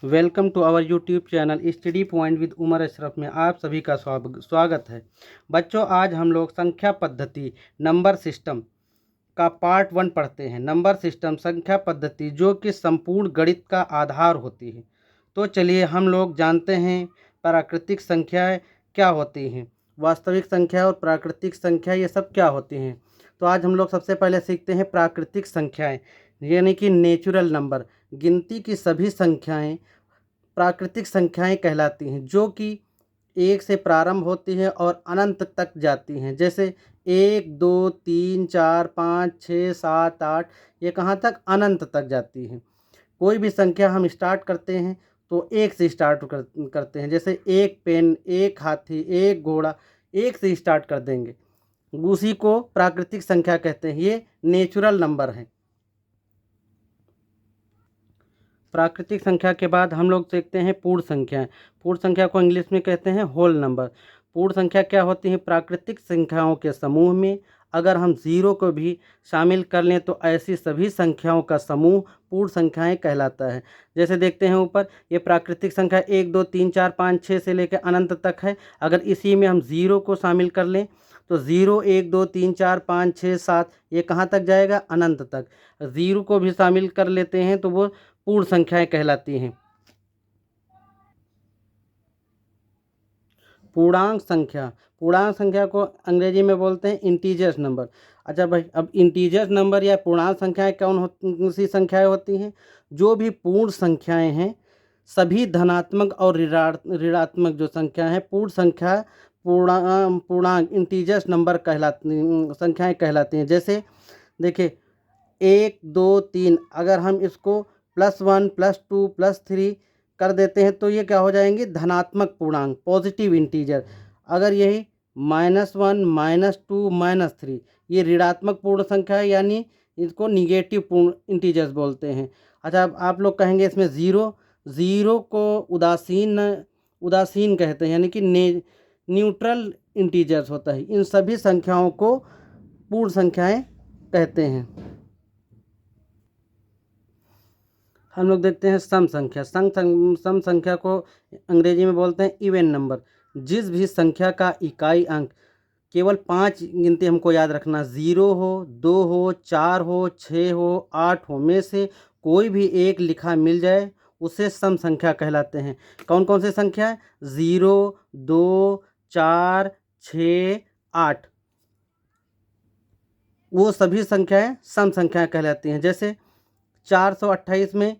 Welcome to our YouTube channel study point with Umar Ashraf में आप सभी का स्वागत है। बच्चों, आज हम लोग संख्या पद्धति नंबर सिस्टम का पार्ट 1 पढ़ते हैं। नंबर सिस्टम संख्या पद्धति जो कि संपूर्ण गणित का आधार होती है। तो चलिए हम लोग जानते हैं प्राकृतिक संख्याएं क्या होती हैं, वास्तविक संख्या और प्राकृतिक संख्या ये सब क्या होती हैं। तो आज हम लोग सबसे पहले सीखते हैं प्राकृतिक संख्याएं यानी कि नेचुरल नंबर। गिनती की सभी संख्याएं प्राकृतिक संख्याएं कहलाती हैं, जो कि 1 से प्रारंभ होती हैं और अनंत तक जाती हैं। जैसे 1, 2, 3, 4, 5, 6, 7, 8 ये कहाँ तक? अनंत तक जाती हैं। कोई भी संख्या हम स्टार्ट करते हैं तो 1 से स्टार्ट करते हैं। जैसे 1 पेन, 1 हाथी, 1 घोड़ा, 1 से स्टार्ट कर देंगे। उसी को प्राकृतिक संख्या कहते हैं। ये नेचुरल नंबर है। प्राकृतिक संख्या के बाद हम लोग देखते हैं पूर्ण संख्याएं। पूर्ण संख्या को इंग्लिश में कहते हैं होल नंबर। पूर्ण संख्या क्या होती है? प्राकृतिक संख्याओं के समूह में अगर हम 0 को भी शामिल कर लें तो ऐसी सभी संख्याओं का समूह पूर्ण संख्याएं कहलाता है। जैसे देखते हैं ऊपर, ये प्राकृतिक संख्या 1, 2, 3, 4, 5, 6 से लेकर अनंत तक है। अगर इसी में हम 0 को शामिल कर लें तो 0, 1, 2, 3, 4, 5, 6, 7 ये कहाँ तक जाएगा? अनंत तक। 0 को भी शामिल कर लेते हैं तो वो पूर्ण संख्याएं कहलाती हैं। पूर्णांक संख्या को अंग्रेजी में बोलते हैं इंटीजर्स नंबर। अच्छा भाई, अब इंटीजर्स नंबर या पूर्णांक संख्याएं कौन सी संख्याएं होती हैं? जो भी पूर्ण संख्याएं हैं, सभी धनात्मक और ऋणात्मक जो संख्या है पूर्ण संख्या पूर्णांक इंटीजर्स नंबर संख्याएं कहलाती हैं। जैसे देखिए 1, 2, 3 अगर हम इसको +1, +2, +3 कर देते हैं तो ये क्या हो जाएंगे? धनात्मक पूर्णांक, पॉजिटिव इंटीजर। अगर यही -1, -2, -3 ये ऋणात्मक पूर्ण संख्या है, यानी इसको निगेटिव पूर्ण इंटीजर्स बोलते हैं। अच्छा, अब आप लोग कहेंगे इसमें ज़ीरो को उदासीन कहते हैं, यानी कि न्यूट्रल इंटीजर्स होता है। इन सभी संख्याओं को पूर्ण संख्याएं कहते हैं। हम लोग देखते हैं सम संख्या। सम संख्या को अंग्रेजी में बोलते हैं इवन नंबर। जिस भी संख्या का इकाई अंक केवल 5 गिनती हमको याद रखना, 0 हो, 2 हो, 4 हो, 6 हो, 8 हो में से कोई भी एक लिखा मिल जाए उसे सम संख्या कहलाते हैं। कौन कौन से संख्या? 0, 2, 4, 6, 8 वो सभी संख्याएं सम संख्याएं कहलाती हैं। जैसे 428 में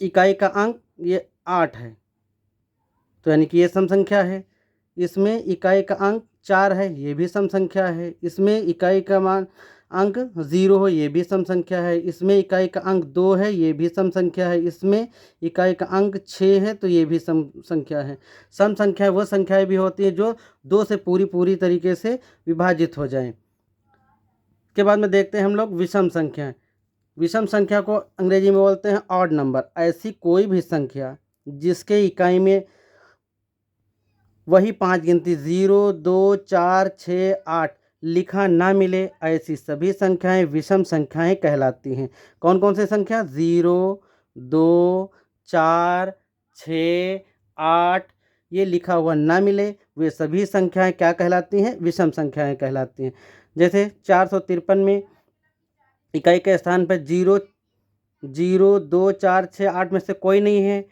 इकाई का अंक ये 8 है, तो यानी कि ये सम संख्या है। इसमें इकाई का अंक 4 है, ये भी सम संख्या है। इसमें इकाई का मान अंक 0 हो, ये भी सम संख्या है। इसमें इकाई का अंक 2 है, ये भी सम संख्या है। इसमें इकाई का अंक 6 है, तो ये भी सम संख्या है। सम संख्या वो संख्याएं भी होती हैं जो 2 से पूरी तरीके से विभाजित हो जाएं। के बाद में देखते हैं हम लोग विषम संख्या। विषम संख्या को अंग्रेजी में बोलते हैं ऑड नंबर। ऐसी कोई भी संख्या जिसके इकाई में वही 5 गिनती 0, 2, 4, 6, 8 लिखा ना मिले, ऐसी सभी संख्याएं विषम संख्याएं कहलाती हैं। कौन कौन सी संख्या? 0, 2, 4, 6, 8 ये लिखा हुआ ना मिले, वे सभी संख्याएं क्या कहलाती हैं? विषम संख्याएं कहलाती हैं। जैसे 453 में इकाई के स्थान पर 0, 0, 2, 4, 6, 8 में से कोई नहीं है,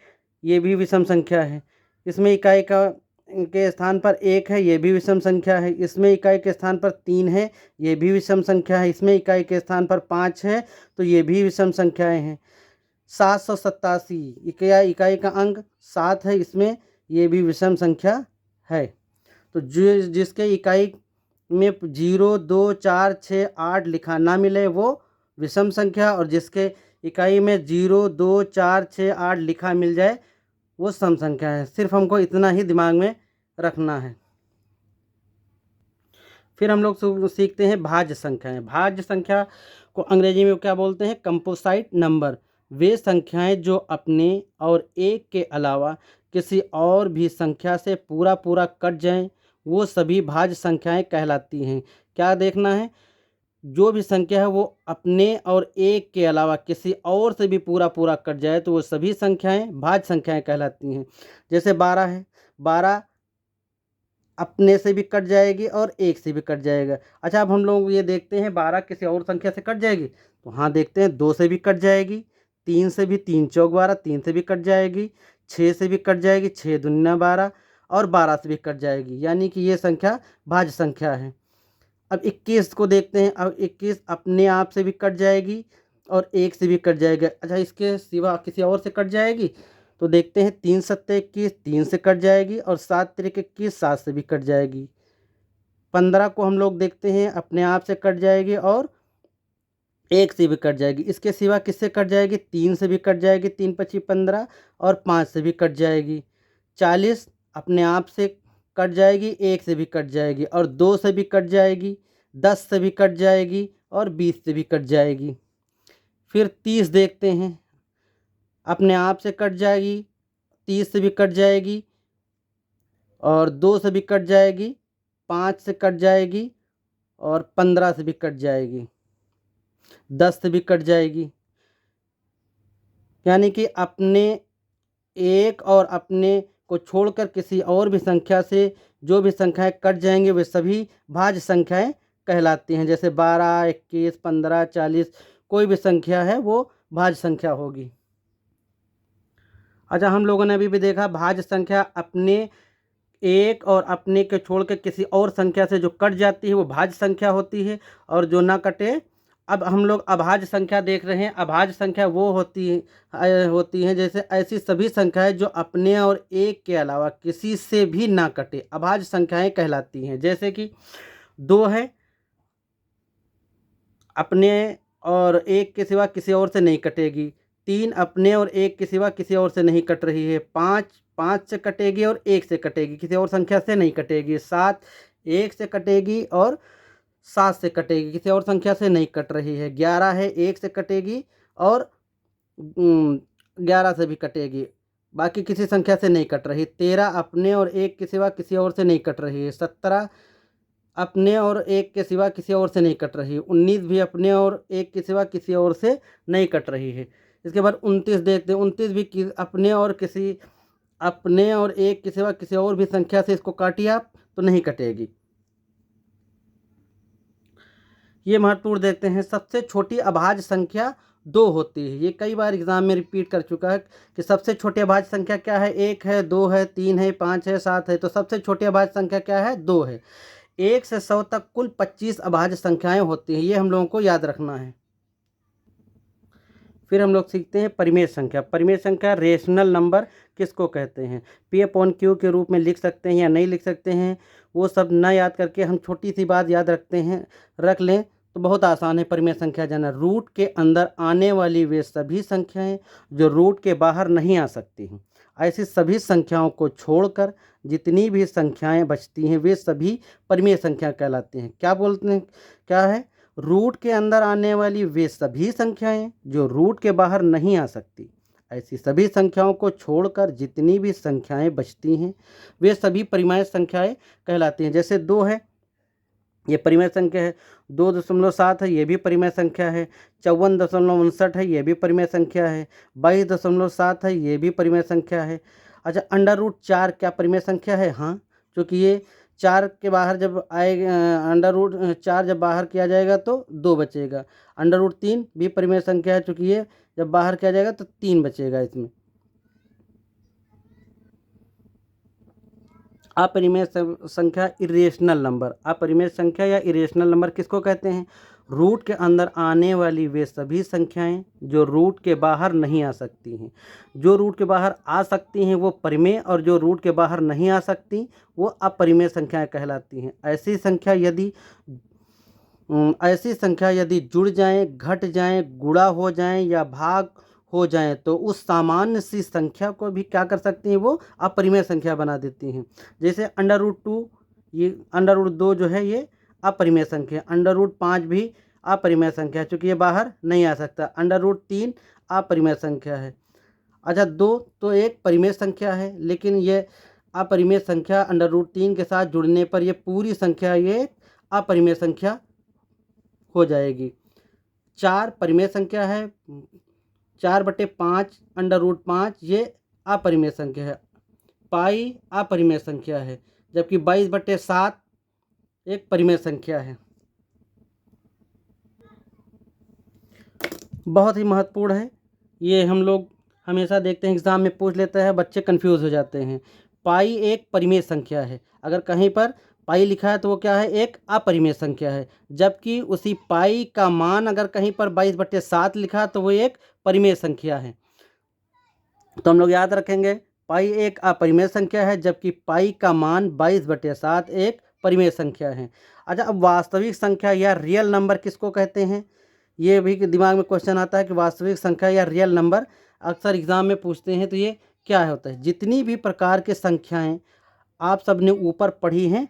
ये भी विषम संख्या है। इसमें इकाई के स्थान पर 1 है, ये भी विषम संख्या है। इसमें इकाई के स्थान पर 3 है, ये भी विषम संख्या है। इसमें इकाई के स्थान पर 5 है, तो ये भी विषम संख्याएं हैं। 787 इकाई का अंक 7 है, इसमें ये भी विषम संख्या है। तो जिसके इकाई में 0, 2, 4, 6, 8 लिखा ना मिले वो विषम संख्या, और जिसके इकाई में 0, 2, 4, 6, 8 लिखा मिल जाए वो सम संख्या है। सिर्फ हमको इतना ही दिमाग में रखना है। फिर हम लोग सीखते हैं भाज्य संख्याएं। भाज्य संख्या को अंग्रेजी में क्या बोलते हैं? Composite number. वे संख्याएं जो अपने और एक के अलावा किसी और भी संख्या से पूरा कट जाएं वो सभी भाज्य संख्याएं कहलाती हैं। क्या देखना है? जो भी संख्या है वो अपने और एक के अलावा किसी और से भी पूरा पूरा कट जाए तो वो सभी संख्याएं भाज्य संख्याएं कहलाती हैं। जैसे 12 है, 12 अपने से भी कट जाएगी और एक से भी कट जाएगा। अच्छा, अब हम लोग ये देखते हैं 12 किसी और संख्या से कट जाएगी, तो हाँ देखते हैं, 2 से भी कट जाएगी, 3 से भी, 3 चौक 12, 3 से भी कट जाएगी, 6 से भी कट जाएगी, 6 दूना 12 और 12 से भी कट जाएगी, यानी कि ये संख्या भाज्य संख्या है। अब 21 को देखते हैं। अब 21 अपने आप से भी कट जाएगी और एक से भी कट जाएगा। अच्छा, इसके सिवा किसी और से कट जाएगी तो देखते हैं, 3 सत्ते 21, 3 से कट जाएगी और 7 तिरिक 21, 7 से भी कट जाएगी। 15 को हम लोग देखते हैं, अपने आप से कट जाएगी और एक से भी कट जाएगी। इसके सिवा किससे कट जाएगी? 3 से भी कट जाएगी, 3 पच्ची 15 और 5 से भी कट जाएगी। 40 अपने आप से कट जाएगी, एक से भी कट जाएगी और 2 से भी कट जाएगी, 10 से भी कट जाएगी और 20 से भी कट जाएगी। फिर 30 देखते हैं, अपने आप से कट जाएगी, 30 से भी कट जाएगी और 2 से भी कट जाएगी, 5 से कट जाएगी और 15 से भी कट जाएगी, 10 से भी कट जाएगी। यानी कि अपने एक और अपने को छोड़कर किसी और भी संख्या से जो भी संख्याएं कट जाएंगे वे सभी भाज्य संख्याएं कहलाती हैं। जैसे 12, 21, 15, 40 कोई भी संख्या है वो भाज्य संख्या होगी। अच्छा, हम लोगों ने अभी भी देखा भाज्य संख्या अपने एक और अपने के छोड़ के किसी और संख्या से जो कट जाती है वो भाज्य संख्या होती है और जो ना कटे। अब हम लोग अभाज्य संख्या देख रहे हैं। अभाज्य संख्या वो होती है जैसे ऐसी सभी संख्याएं जो अपने और एक के अलावा किसी से भी ना कटे, अभाज्य संख्याएं कहलाती हैं। जैसे कि 2 है, अपने और एक के सिवा किसी और से नहीं कटेगी। 3 अपने और एक के सिवा किसी और से नहीं कट रही है। 5 5 से कटेगी और एक से कटेगी, किसी और संख्या से नहीं कटेगी। 7 एक से कटेगी और 7 से कटेगी, किसी और संख्या से नहीं कट रही है। 11 है, एक से कटेगी और 11 से भी कटेगी, बाकी किसी संख्या से नहीं कट रही। 13 अपने और एक के सिवा किसी और से नहीं कट रही है। 17 अपने और एक के सिवा किसी और से नहीं कट रही है। 19 भी अपने और एक के सिवा किसी और से नहीं कट रही है। इसके बाद 29 देखते हैं। 29 भी अपने और एक के सिवा किसी और भी संख्या से इसको काटिए आप तो नहीं कटेगी। ये महत्वपूर्ण देखते हैं। सबसे छोटी अभाज्य संख्या 2 होती है। ये कई बार एग्जाम में रिपीट कर चुका है कि सबसे छोटी अभाज्य संख्या क्या है? 1 है, 2 है, 3 है, 5 है, 7 है। तो सबसे छोटी अभाज्य संख्या क्या है? 2 है। 1 से 100 तक कुल 25 अभाज्य संख्याएं होती हैं, ये हम लोगों को याद रखना है। फिर हम लोग सीखते हैं परिमेय संख्या। परिमेय संख्या रेशनल नंबर किसको कहते हैं? P/Q के रूप में लिख सकते हैं या नहीं लिख सकते हैं, वो सब ना याद करके हम छोटी सी बात याद रख लें तो बहुत आसान है परिमेय संख्या जानना। रूट के अंदर आने वाली वे सभी संख्याएं जो रूट के बाहर नहीं आ सकती हैं, ऐसी सभी संख्याओं को छोड़कर जितनी भी संख्याएं बचती हैं वे सभी परिमेय संख्या कहलाती हैं। क्या बोलते हैं? क्या है? रूट के अंदर आने वाली वे सभी संख्याएं जो रूट के बाहर नहीं आ सकती, ऐसी सभी संख्याओं को छोड़कर जितनी भी संख्याएं बचती हैं वे सभी परिमेय संख्याएं कहलाती हैं। जैसे 2 है, ये परिमेय संख्या है। 2.7 है, ये भी परिमेय संख्या है। 54.59 है, ये भी परिमेय संख्या है। 22.7 है, ये भी परिमेय संख्या है। अच्छा, √4 क्या परिमेय संख्या है? हाँ, क्योंकि ये 4 के बाहर जब आएगा, √4 जब बाहर किया जाएगा तो 2 बचेगा। √3 भी परिमेय संख्या है, क्योंकि ये जब बाहर किया जाएगा तो 3 बचेगा इसमें। अपरिमेय संख्या इरेशनल नंबर। अपरिमेय संख्या या इरेशनल नंबर किसको कहते हैं? रूट के अंदर आने वाली वे सभी संख्याएं जो रूट के बाहर नहीं आ सकती हैं। जो रूट के बाहर आ सकती हैं वो परिमेय और जो रूट के बाहर नहीं आ सकती वो अपरिमेय संख्याएं कहलाती हैं। ऐसी संख्या यदि जुड़ जाएं, घट जाएं, गुणा हो जाएं या भाग हो जाएं तो उस सामान्य सी संख्या को भी क्या कर सकती हैं? वो अपरिमेय संख्या बना देती हैं। जैसे √2, ये √2 जो है ये अपरिमेय संख्या। √5 भी अपरिमेय संख्या है, चूँकि ये बाहर नहीं आ सकता। √3 अपरिमेय संख्या है। अच्छा, 2 तो एक परिमेय संख्या है, लेकिन ये अपरिमेय संख्या √3 के साथ जुड़ने पर ये पूरी संख्या ये अपरिमेय संख्या हो जाएगी। 4 परिमेय संख्या है, 4/5 √5 ये अपरिमेय संख्या है। पाई अपरिमेय संख्या है, जबकि 22/7 एक परिमेय संख्या है। बहुत ही महत्वपूर्ण है, ये हम लोग हमेशा देखते हैं एग्ज़ाम में पूछ लेता है, बच्चे कंफ्यूज हो जाते हैं। पाई एक परिमेय संख्या है, अगर कहीं पर पाई लिखा है तो वो क्या है, एक अपरिमेय संख्या है, जबकि उसी पाई का मान अगर कहीं पर 22/7 लिखा है तो वो एक परिमेय संख्या है। तो हम लोग याद रखेंगे पाई एक अपरिमेय संख्या है, जबकि पाई का मान 22/7 एक परिमेय संख्या है। अच्छा, अब वास्तविक संख्या या रियल नंबर किसको कहते हैं, ये भी दिमाग में क्वेश्चन आता है कि वास्तविक संख्या या रियल नंबर अक्सर एग्जाम में पूछते हैं, तो ये क्या होता है। जितनी भी प्रकार के संख्याएं आप सब ने ऊपर पढ़ी हैं,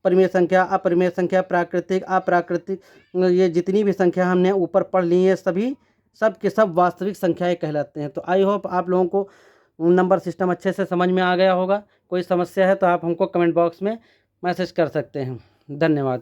परिमेय संख्या, अपरिमेय संख्या, प्राकृतिक, अप्राकृतिक, ये जितनी भी संख्या हमने ऊपर पढ़ ली है सभी सब के सब वास्तविक संख्याएं कहलाते हैं। तो आई होप आप लोगों को नंबर सिस्टम अच्छे से समझ में आ गया होगा। कोई समस्या है तो आप हमको कमेंट बॉक्स में मैसेज कर सकते हैं। धन्यवाद।